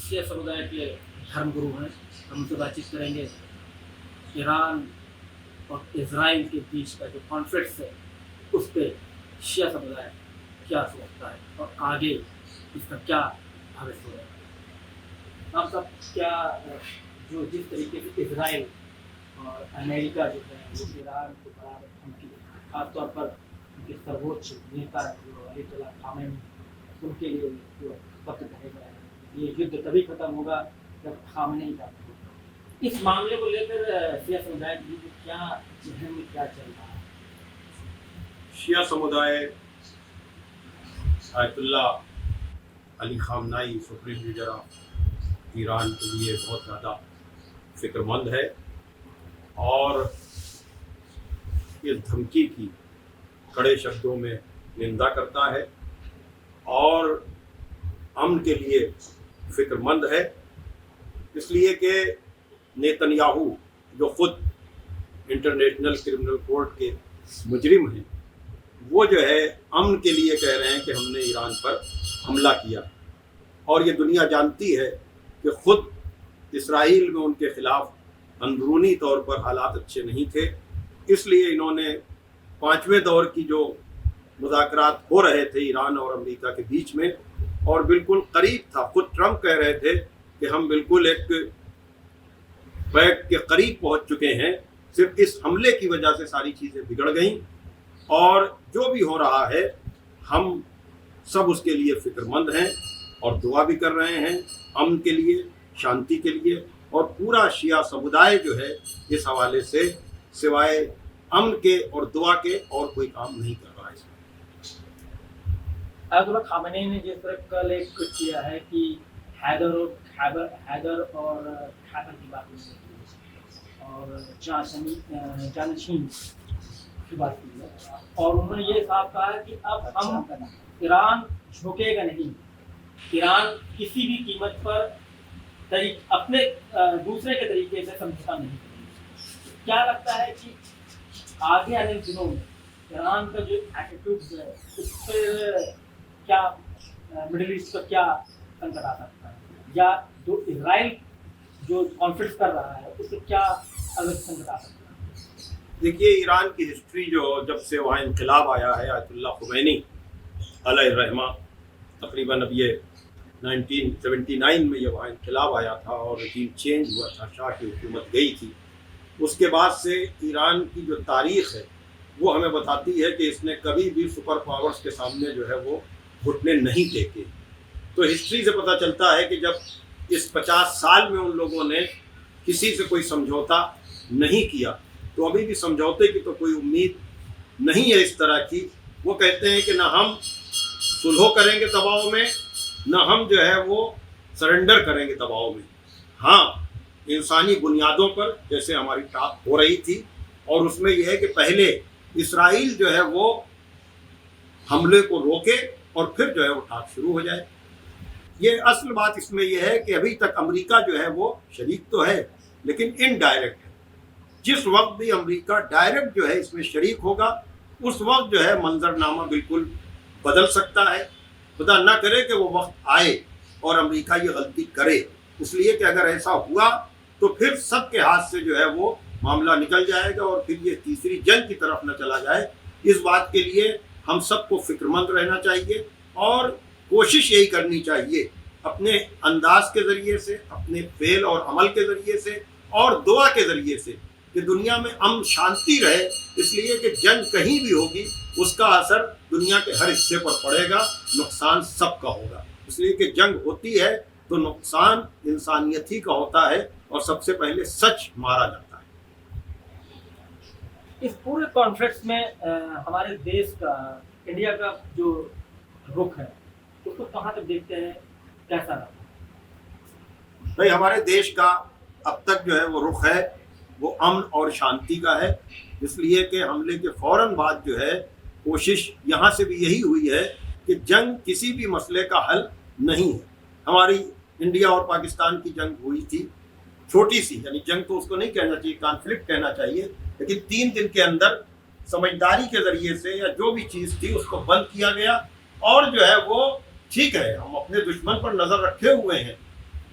شیعہ سمودائے کے دھرم گرو ہیں، ہم ان سے بات چیت کریں گے ایران اور اسرائیل کے بیچ کا جو کانفلکٹس ہے اس پہ شیعہ سمودائے کیا سوچتا ہے اور آگے اس کا کیا بھوشیہ ہے۔ آپ سب کیا جو جس طریقے سے اسرائیل اور امریکہ جو ہے وہ ایران کو برابر دھمکی دیتا ہے، خاص طور پر ان کے سرووچ نیتا جو آیت اللہ خامنئی ان کے لیے جو وقت کہے گا ہے یہ یدھ تبھی ختم ہوگا جب خامنئی کا ہوگا۔ اس معاملے کو لے کر شیعہ سمودائے کی کیا ذہن میں کیا چل رہا ہے؟ شیعہ سمودائے آیت اللہ علی خامنئی سپریم لیڈر آف ایران کے لیے بہت زیادہ فکر مند ہے اور اس دھمکی کی کڑے شبدوں میں نندا کرتا ہے اور امن کے لیے فکر مند ہے، اس لیے کہ نیتنیاہو جو خود انٹرنیشنل کرمنل کورٹ کے مجرم ہیں وہ جو ہے امن کے لیے کہہ رہے ہیں کہ ہم نے ایران پر حملہ کیا، اور یہ دنیا جانتی ہے کہ خود اسرائیل میں ان کے خلاف اندرونی طور پر حالات اچھے نہیں تھے، اس لیے انہوں نے 5ویں دور کی جو مذاکرات ہو رہے تھے ایران اور امریکہ کے بیچ میں اور بالکل قریب تھا، خود ٹرمپ کہہ رہے تھے کہ ہم بالکل ایک بیک کے قریب پہنچ چکے ہیں، صرف اس حملے کی وجہ سے ساری چیزیں بگڑ گئیں اور جو بھی ہو رہا ہے ہم سب اس کے لیے فکر مند ہیں اور دعا بھی کر رہے ہیں امن کے لیے، شانتی کے لیے، اور پورا شیعہ سمودائے جو ہے اس حوالے سے سوائے امن کے اور دعا کے اور کوئی کام نہیں کر رہا ہے۔ آیت اللہ خامنئی نے جس طرح کل ایک کیا ہے کہ حیدر اور خیبر کی بات نہیں کی اور جانشین کی بات کی ہے، اور انہوں نے یہ صاف کہا کہ اب ہم ایران جھکے گا نہیں، ایران کسی بھی قیمت پر اپنے دوسرے کے طریقے سے سمجھوتا نہیں کریں گے۔ کیا لگتا ہے کہ آگے آنے دنوں میں ایران کا جو ایٹیٹیوڈ ہے اس پہ کیا مڈل ایسٹ کا کیا سنکٹ آ سکتا ہے، یا جو اسرائیل جو کانفلکٹ کر رہا ہے اس سے کیا الگ سنکٹ آ سکتا ہے؟ دیکھیے ایران کی ہسٹری جو جب سے وہاں انقلاب آیا ہے آیت اللہ خمینی علیہ الرحمہ، تقریباً اب یہ 1979 میں یہ وہاں انقلاب آیا تھا اور رجیم چینج ہوا تھا، شاہ کی حکومت گئی تھی، اس کے بعد سے ایران کی جو تاریخ ہے وہ ہمیں بتاتی ہے کہ اس نے کبھی بھی سپر پاورز کے سامنے جو ہے وہ گھٹنے نہیں ٹیکے۔ تو ہسٹری سے پتہ چلتا ہے کہ جب اس 50 سال میں ان لوگوں نے کسی سے کوئی سمجھوتا نہیں کیا تو ابھی بھی سمجھوتے کی تو کوئی امید نہیں ہے اس طرح کی۔ وہ کہتے ہیں کہ نہ ہم صلح کریں گے دباؤ میں، نہ ہم جو ہے وہ سرنڈر کریں گے دباؤ میں، ہاں انسانی بنیادوں پر جیسے ہماری ٹاک ہو رہی تھی، اور اس میں یہ ہے کہ پہلے اسرائیل جو ہے وہ حملے کو روکے اور پھر جو ہے وہ ٹاک شروع ہو جائے۔ یہ اصل بات اس میں یہ ہے کہ ابھی تک امریکہ جو ہے وہ شریک تو ہے لیکن انڈائریکٹ ہے، جس وقت بھی امریکہ ڈائریکٹ جو ہے اس میں شریک ہوگا اس وقت جو ہے منظرنامہ بالکل بدل سکتا ہے۔ خدا نہ کرے کہ وہ وقت آئے اور امریکہ یہ غلطی کرے، اس لیے کہ اگر ایسا ہوا تو پھر سب کے ہاتھ سے جو ہے وہ معاملہ نکل جائے گا اور پھر یہ تیسری جنگ کی طرف نہ چلا جائے۔ اس بات کے لیے ہم سب کو فکر مند رہنا چاہیے اور کوشش یہی کرنی چاہیے اپنے انداز کے ذریعے سے، اپنے فعل اور عمل کے ذریعے سے اور دعا کے ذریعے سے کہ دنیا میں امن شانتی رہے، اس لیے کہ جنگ کہیں بھی ہوگی اس کا اثر دنیا کے ہر حصے پر پڑے گا، نقصان سب کا ہوگا، اس لیے کہ جنگ ہوتی ہے تو نقصان انسانیت ہی کا ہوتا ہے اور سب سے پہلے سچ مارا جاتا ہے۔ اس پورے کانفلکٹ میں ہمارے دیش کا، انڈیا کا جو رخ ہے اس کو کہاں تک دیکھتے ہیں، کیسا رہا؟ بھائی ہمارے دیش کا اب تک جو ہے وہ رخ ہے وہ امن اور شانتی کا ہے، اس لیے کہ حملے کے فوراً بعد جو ہے کوشش یہاں سے بھی یہی ہوئی ہے کہ جنگ کسی بھی مسئلے کا حل نہیں ہے۔ ہماری انڈیا اور پاکستان کی جنگ ہوئی تھی چھوٹی سی، یعنی جنگ تو اس کو نہیں کہنا چاہیے، کانفلکٹ کہنا چاہیے، لیکن 3 دن کے اندر سمجھداری کے ذریعے سے یا جو بھی چیز تھی اس کو بند کیا گیا، اور جو ہے وہ ٹھیک ہے ہم اپنے دشمن پر نظر رکھے ہوئے ہیں،